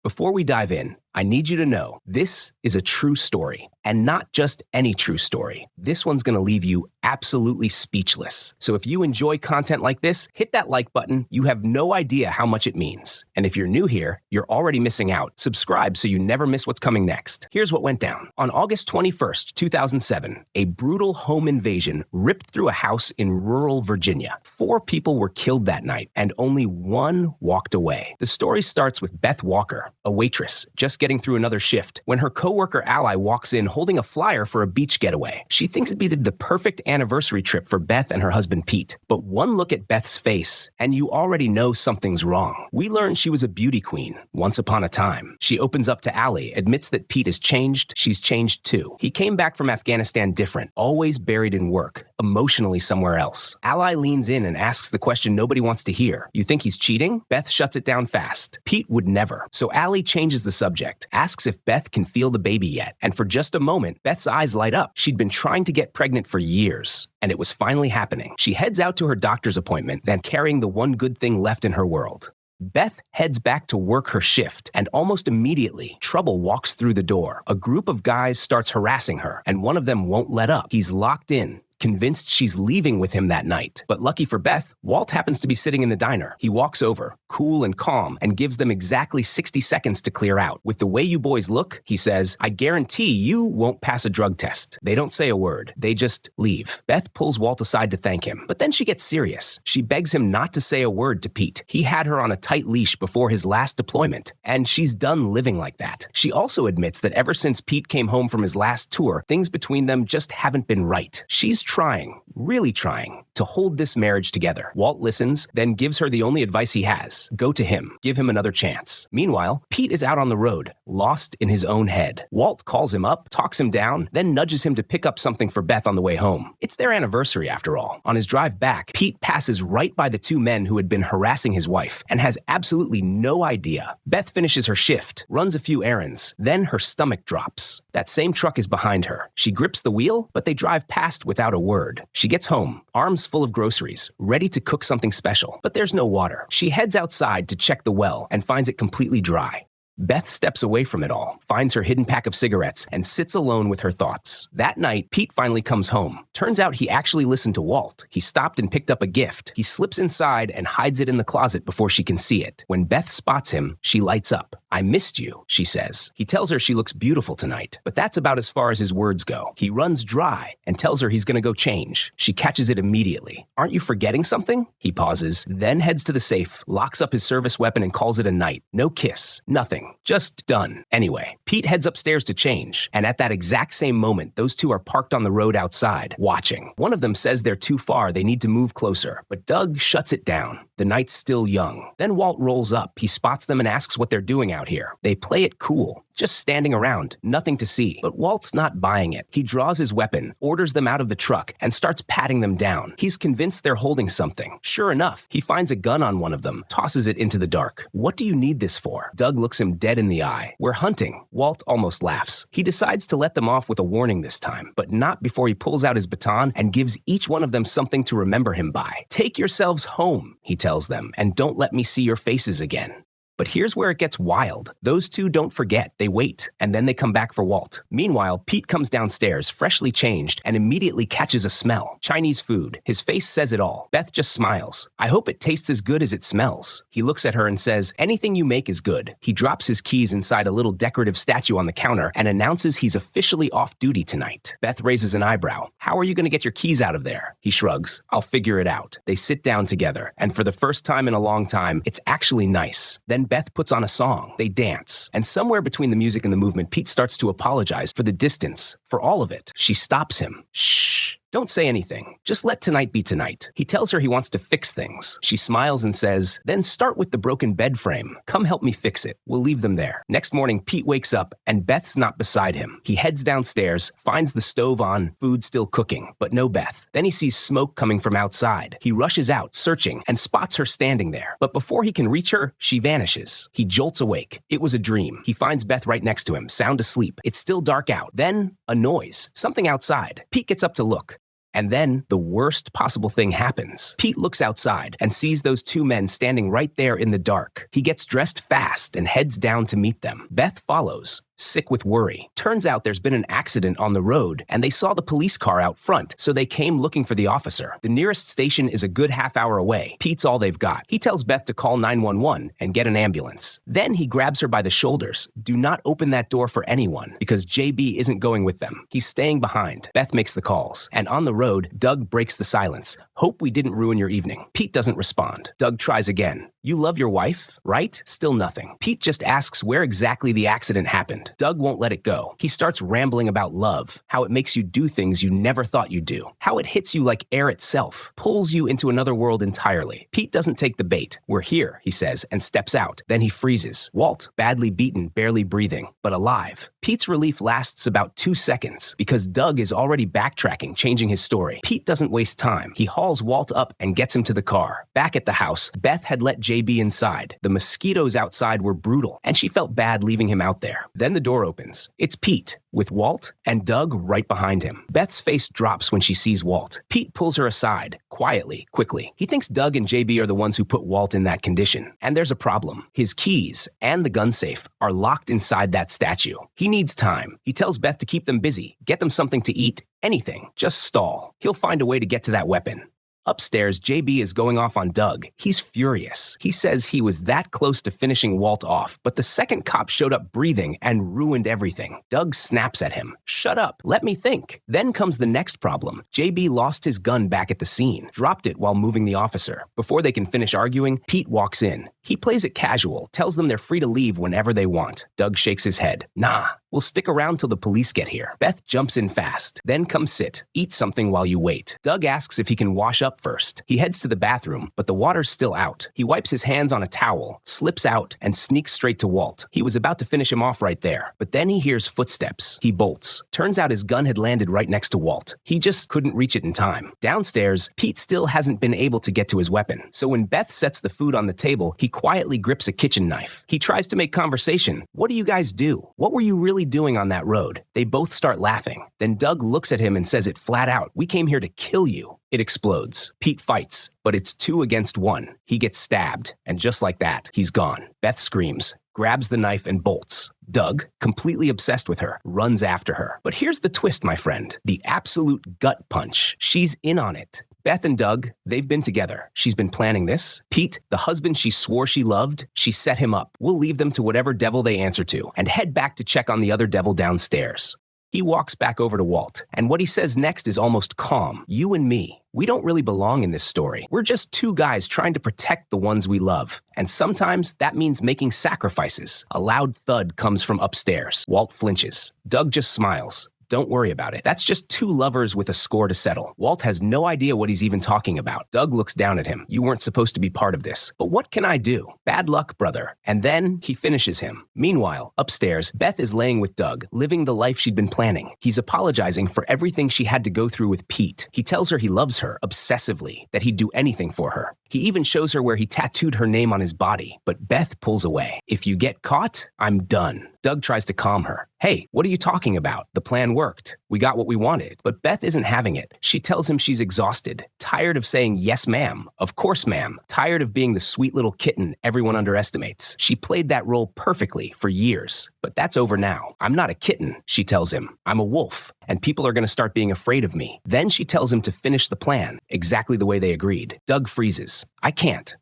Before we dive in, I need you to know this is a true story, and not just any true story. This one's going to leave you absolutely speechless. So if you enjoy content like this, hit that like button. You have no idea how much it means. And if you're new here, you're already missing out. Subscribe so you never miss what's coming next. Here's what went down. On August 21st, 2007, a brutal home invasion ripped through a house in rural Virginia. 4 people were killed that night, and only 1 walked away. The story starts with Beth Walker, a waitress, just getting through another shift, when her coworker Ally walks in holding a flyer for a beach getaway. She thinks it'd be the perfect anniversary trip for Beth and her husband Pete. But one look at Beth's face, and you already know something's wrong. We learn she was a beauty queen once upon a time. She opens up to Ally, admits that Pete has changed. She's changed too. He came back from Afghanistan different, always buried in work, emotionally somewhere else. Ally leans in and asks the question nobody wants to hear. You think he's cheating? Beth shuts it down fast. Pete would never. So Ally changes the subject, asks if Beth can feel the baby yet. And for just a moment, Beth's eyes light up. She'd been trying to get pregnant for years, and it was finally happening. She heads out to her doctor's appointment, then carrying the one good thing left in her world. Beth heads back to work her shift, and almost immediately, trouble walks through the door. A group of guys starts harassing her, and one of them won't let up. He's locked in, convinced she's leaving with him that night. But lucky for Beth, Walt happens to be sitting in the diner. He walks over, cool and calm, and gives them exactly 60 seconds to clear out. With the way you boys look, he says, I guarantee you won't pass a drug test. They don't say a word. They just leave. Beth pulls Walt aside to thank him, but then she gets serious. She begs him not to say a word to Pete. He had her on a tight leash before his last deployment, and she's done living like that. She also admits that ever since Pete came home from his last tour, things between them just haven't been right. She's trying, really trying, to hold this marriage together. Walt listens, then gives her the only advice he has. Go to him. Give him another chance. Meanwhile, Pete is out on the road, lost in his own head. Walt calls him up, talks him down, then nudges him to pick up something for Beth on the way home. It's their anniversary, after all. On his drive back, Pete passes right by the 2 men who had been harassing his wife and has absolutely no idea. Beth finishes her shift, runs a few errands, then her stomach drops. That same truck is behind her. She grips the wheel, but they drive past without a word. She gets home, arms full of groceries, ready to cook something special, but there's no water. She heads outside to check the well and finds it completely dry. Beth steps away from it all, finds her hidden pack of cigarettes, and sits alone with her thoughts. That night, Pete finally comes home. Turns out he actually listened to Walt. He stopped and picked up a gift. He slips inside and hides it in the closet before she can see it. When Beth spots him, she lights up. I missed you, she says. He tells her she looks beautiful tonight, but that's about as far as his words go. He runs dry and tells her he's gonna go change. She catches it immediately. Aren't you forgetting something? He pauses, then heads to the safe, locks up his service weapon and calls it a night. No kiss, nothing. Just done. Anyway, Pete heads upstairs to change, and at that exact same moment, those 2 are parked on the road outside, watching. One of them says they're too far, they need to move closer, but Doug shuts it down. The night's still young. Then Walt rolls up. He spots them and asks what they're doing out here. They play it cool, just standing around, nothing to see. But Walt's not buying it. He draws his weapon, orders them out of the truck, and starts patting them down. He's convinced they're holding something. Sure enough, he finds a gun on one of them, tosses it into the dark. What do you need this for? Doug looks him dead in the eye. We're hunting. Walt almost laughs. He decides to let them off with a warning this time, but not before he pulls out his baton and gives each one of them something to remember him by. Take yourselves home, he tells them, and don't let me see your faces again. But here's where it gets wild. Those 2 don't forget. They wait, and then they come back for Walt. Meanwhile, Pete comes downstairs, freshly changed, and immediately catches a smell. Chinese food. His face says it all. Beth just smiles. I hope it tastes as good as it smells. He looks at her and says, anything you make is good. He drops his keys inside a little decorative statue on the counter and announces he's officially off duty tonight. Beth raises an eyebrow. How are you going to get your keys out of there? He shrugs. I'll figure it out. They sit down together, and for the first time in a long time, it's actually nice. Then Beth puts on a song. They dance. And somewhere between the music and the movement, Pete starts to apologize for the distance, for all of it. She stops him. Shh. Don't say anything. Just let tonight be tonight. He tells her he wants to fix things. She smiles and says, then start with the broken bed frame. Come help me fix it. We'll leave them there. Next morning, Pete wakes up and Beth's not beside him. He heads downstairs, finds the stove on, food still cooking, but no Beth. Then he sees smoke coming from outside. He rushes out, searching, and spots her standing there. But before he can reach her, she vanishes. He jolts awake. It was a dream. He finds Beth right next to him, sound asleep. It's still dark out. Then, a noise. Something outside. Pete gets up to look. And then the worst possible thing happens. Pete looks outside and sees those two men standing right there in the dark. He gets dressed fast and heads down to meet them. Beth follows, sick with worry. Turns out there's been an accident on the road, and they saw the police car out front, so they came looking for the officer. The nearest station is a good half-hour away. Pete's all they've got. He tells Beth to call 911 and get an ambulance. Then he grabs her by the shoulders. Do not open that door for anyone, because JB isn't going with them. He's staying behind. Beth makes the calls, and on the road, Doug breaks the silence. Hope we didn't ruin your evening. Pete doesn't respond. Doug tries again. You love your wife, right? Still nothing. Pete just asks where exactly the accident happened. Doug won't let it go. He starts rambling about love, how it makes you do things you never thought you'd do, how it hits you like air itself, pulls you into another world entirely. Pete doesn't take the bait. We're here, he says, and steps out. Then he freezes. Walt, badly beaten, barely breathing, but alive. Pete's relief lasts about 2 seconds because Doug is already backtracking, changing his story. Pete doesn't waste time. He hauls Walt up and gets him to the car. Back at the house, Beth had let JB inside. The mosquitoes outside were brutal, and she felt bad leaving him out there. Then the door opens. It's Pete, with Walt and Doug right behind him. Beth's face drops when she sees Walt. Pete pulls her aside, quietly, quickly. He thinks Doug and JB are the ones who put Walt in that condition. And there's a problem. His keys and the gun safe are locked inside that statue. He needs time. He tells Beth to keep them busy, get them something to eat, anything. Just stall. He'll find a way to get to that weapon. Upstairs, JB is going off on Doug. He's furious. He says he was that close to finishing Walt off, but the second cop showed up breathing and ruined everything. Doug snaps at him. Shut up. Let me think. Then comes the next problem. JB lost his gun back at the scene, dropped it while moving the officer. Before they can finish arguing, Pete walks in. He plays it casual, tells them they're free to leave whenever they want. Doug shakes his head. Nah. We'll stick around till the police get here. Beth jumps in fast. Then come sit. Eat something while you wait. Doug asks if he can wash up first. He heads to the bathroom, but the water's still out. He wipes his hands on a towel, slips out, and sneaks straight to Walt. He was about to finish him off right there, but then he hears footsteps. He bolts. Turns out his gun had landed right next to Walt. He just couldn't reach it in time. Downstairs, Pete still hasn't been able to get to his weapon. So when Beth sets the food on the table, he quietly grips a kitchen knife. He tries to make conversation. What do you guys do? What were you really doing on that road? They both start laughing. Then Doug looks at him and says it flat out. We came here to kill you. It explodes. Pete fights, but it's 2 against 1. He gets stabbed, and just like that, he's gone. Beth screams, grabs the knife and bolts. Doug, completely obsessed with her, runs after her. But here's the twist, my friend. The absolute gut punch. She's in on it. Beth and Doug, they've been together. She's been planning this. Pete, the husband she swore she loved, she set him up. We'll leave them to whatever devil they answer to and head back to check on the other devil downstairs. He walks back over to Walt, and what he says next is almost calm. You and me, we don't really belong in this story. We're just 2 guys trying to protect the ones we love. And sometimes that means making sacrifices. A loud thud comes from upstairs. Walt flinches. Doug just smiles. Don't worry about it. That's just 2 lovers with a score to settle. Walt has no idea what he's even talking about. Doug looks down at him. You weren't supposed to be part of this. But what can I do? Bad luck, brother. And then he finishes him. Meanwhile, upstairs, Beth is laying with Doug, living the life she'd been planning. He's apologizing for everything she had to go through with Pete. He tells her he loves her obsessively, that he'd do anything for her. He even shows her where he tattooed her name on his body. But Beth pulls away. If you get caught, I'm done. Doug tries to calm her. Hey, what are you talking about? The plan worked. We got what we wanted. But Beth isn't having it. She tells him she's exhausted, tired of saying, yes, ma'am, of course, ma'am, tired of being the sweet little kitten everyone underestimates. She played that role perfectly for years, but that's over now. I'm not a kitten, she tells him. I'm a wolf, and people are going to start being afraid of me. Then she tells him to finish the plan, exactly the way they agreed. Doug freezes. I can't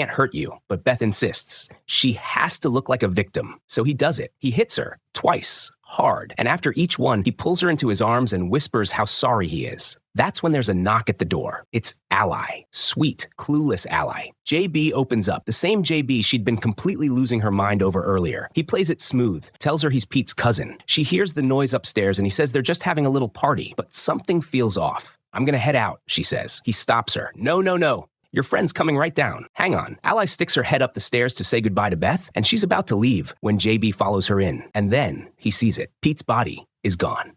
hurt you, but Beth insists. She has to look like a victim, so he does it. He hits her twice, hard, and after each one, he pulls her into his arms and whispers how sorry he is. That's when there's a knock at the door. It's Ally. Sweet, clueless Ally. JB opens up, the same JB she'd been completely losing her mind over earlier. He plays it smooth, tells her he's Pete's cousin. She hears the noise upstairs and he says they're just having a little party, but something feels off. I'm gonna head out, she says. He stops her. No. Your friend's coming right down. Hang on. Ally sticks her head up the stairs to say goodbye to Beth, and she's about to leave when JB follows her in. And then he sees it. Pete's body is gone.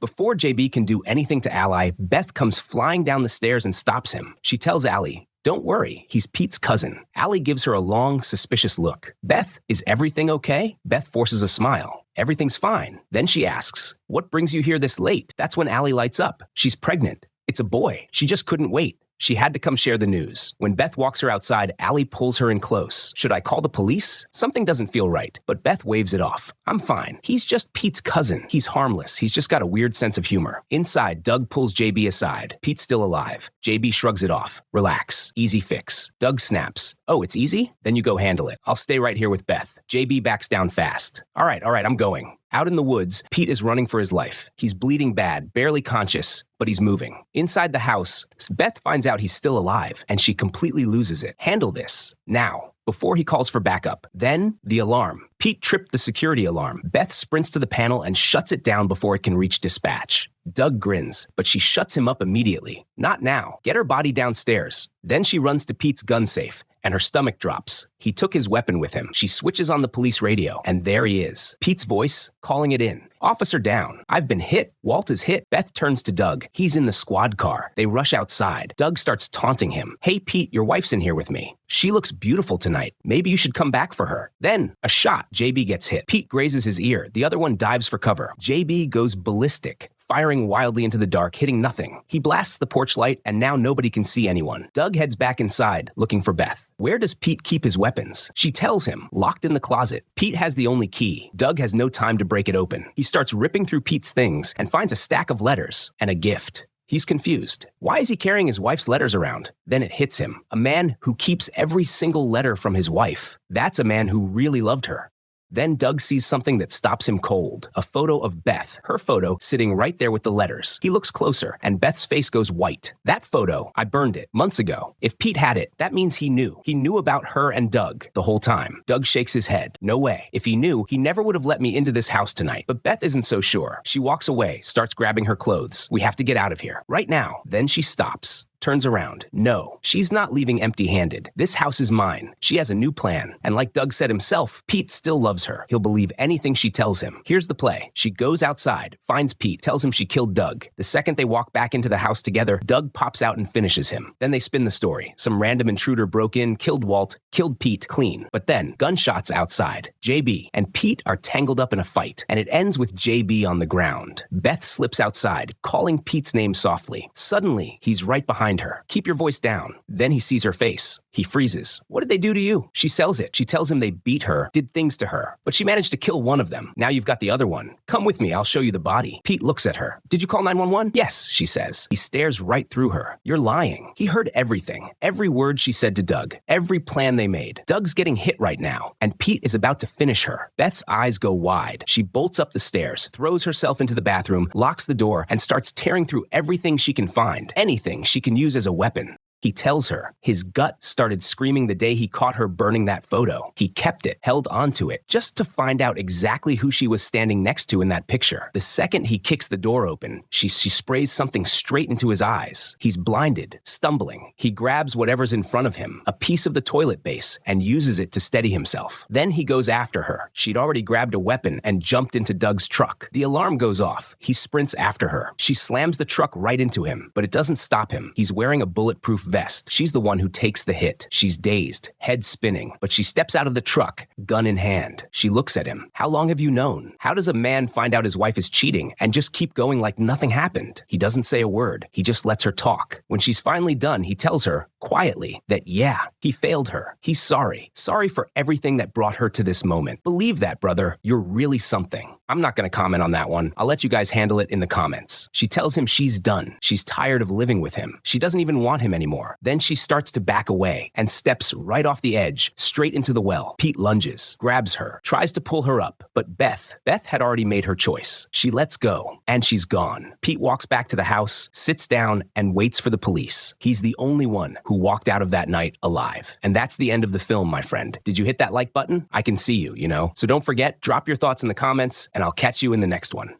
Before JB can do anything to Ally, Beth comes flying down the stairs and stops him. She tells Ally, don't worry, he's Pete's cousin. Ally gives her a long, suspicious look. Beth, is everything okay? Beth forces a smile. Everything's fine. Then she asks, what brings you here this late? That's when Ally lights up. She's pregnant. It's a boy. She just couldn't wait. She had to come share the news. When Beth walks her outside, Allie pulls her in close. Should I call the police? Something doesn't feel right, but Beth waves it off. I'm fine. He's just Pete's cousin. He's harmless. He's just got a weird sense of humor. Inside, Doug pulls JB aside. Pete's still alive. JB shrugs it off. Relax. Easy fix. Doug snaps. Oh, it's easy? Then you go handle it. I'll stay right here with Beth. JB backs down fast. All right, I'm going. Out in the woods, Pete is running for his life. He's bleeding bad, barely conscious, but he's moving. Inside the house, Beth finds out he's still alive, and she completely loses it. Handle this. Now. Before he calls for backup. Then, the alarm. Pete tripped the security alarm. Beth sprints to the panel and shuts it down before it can reach dispatch. Doug grins, but she shuts him up immediately. Not now. Get her body downstairs. Then she runs to Pete's gun safe, and her stomach drops. He took his weapon with him. She switches on the police radio, and there he is. Pete's voice, calling it in. Officer down. I've been hit. Walt is hit. Beth turns to Doug. He's in the squad car. They rush outside. Doug starts taunting him. Hey, Pete, your wife's in here with me. She looks beautiful tonight. Maybe you should come back for her. Then, a shot. JB gets hit. Pete grazes his ear. The other one dives for cover. JB goes ballistic, firing wildly into the dark, hitting nothing. He blasts the porch light, and now nobody can see anyone. Doug heads back inside, looking for Beth. Where does Pete keep his weapons? She tells him, locked in the closet. Pete has the only key. Doug has no time to break it open. He starts ripping through Pete's things and finds a stack of letters and a gift. He's confused. Why is he carrying his wife's letters around? Then it hits him. A man who keeps every single letter from his wife. That's a man who really loved her. Then Doug sees something that stops him cold. A photo of Beth, her photo, sitting right there with the letters. He looks closer, and Beth's face goes white. That photo, I burned it months ago. If Pete had it, that means he knew. He knew about her and Doug the whole time. Doug shakes his head. No way. If he knew, he never would have let me into this house tonight. But Beth isn't so sure. She walks away, starts grabbing her clothes. We have to get out of here. Right now. Then she stops. Turns around. No, she's not leaving empty-handed. This house is mine. She has a new plan. And like Doug said himself, Pete still loves her. He'll believe anything she tells him. Here's the play. She goes outside, finds Pete, tells him she killed Doug. The second they walk back into the house together, Doug pops out and finishes him. Then they spin the story. Some random intruder broke in, killed Walt, killed Pete clean. But then, gunshots outside. JB and Pete are tangled up in a fight, and it ends with JB on the ground. Beth slips outside, calling Pete's name softly. Suddenly, he's right behind her. Keep your voice down. Then he sees her face. He freezes. What did they do to you? She sells it. She tells him they beat her, did things to her, but she managed to kill one of them. Now you've got the other one. Come with me. I'll show you the body. Pete looks at her. Did you call 911? Yes, she says. He stares right through her. You're lying. He heard everything. Every word she said to Doug. Every plan they made. Doug's getting hit right now, and Pete is about to finish her. Beth's eyes go wide. She bolts up the stairs, throws herself into the bathroom, locks the door, and starts tearing through everything she can find. Anything she can use as a weapon. He tells her his gut started screaming the day he caught her burning that photo. He kept it, held onto it, just to find out exactly who she was standing next to in that picture. The second he kicks the door open, she sprays something straight into his eyes. He's blinded, stumbling. He grabs whatever's in front of him, a piece of the toilet base, and uses it to steady himself. Then he goes after her. She'd already grabbed a weapon and jumped into Doug's truck. The alarm goes off. He sprints after her. She slams the truck right into him, but it doesn't stop him. He's wearing a bulletproof vest. She's the one who takes the hit. She's dazed, head spinning, but she steps out of the truck, gun in hand. She looks at him. How long have you known? How does a man find out his wife is cheating and just keep going like nothing happened? He doesn't say a word. He just lets her talk. When she's finally done, he tells her, quietly, that yeah, he failed her. He's sorry. Sorry for everything that brought her to this moment. Believe that, brother. You're really something. I'm not going to comment on that one. I'll let you guys handle it in the comments. She tells him she's done. She's tired of living with him. She doesn't even want him anymore. Then she starts to back away and steps right off the edge, straight into the well. Pete lunges, grabs her, tries to pull her up, but Beth had already made her choice. She lets go, and she's gone. Pete walks back to the house, sits down, and waits for the police. He's the only one who walked out of that night alive. And that's the end of the film, my friend. Did you hit that like button? I can see you, you know? So don't forget, drop your thoughts in the comments, and I'll catch you in the next one.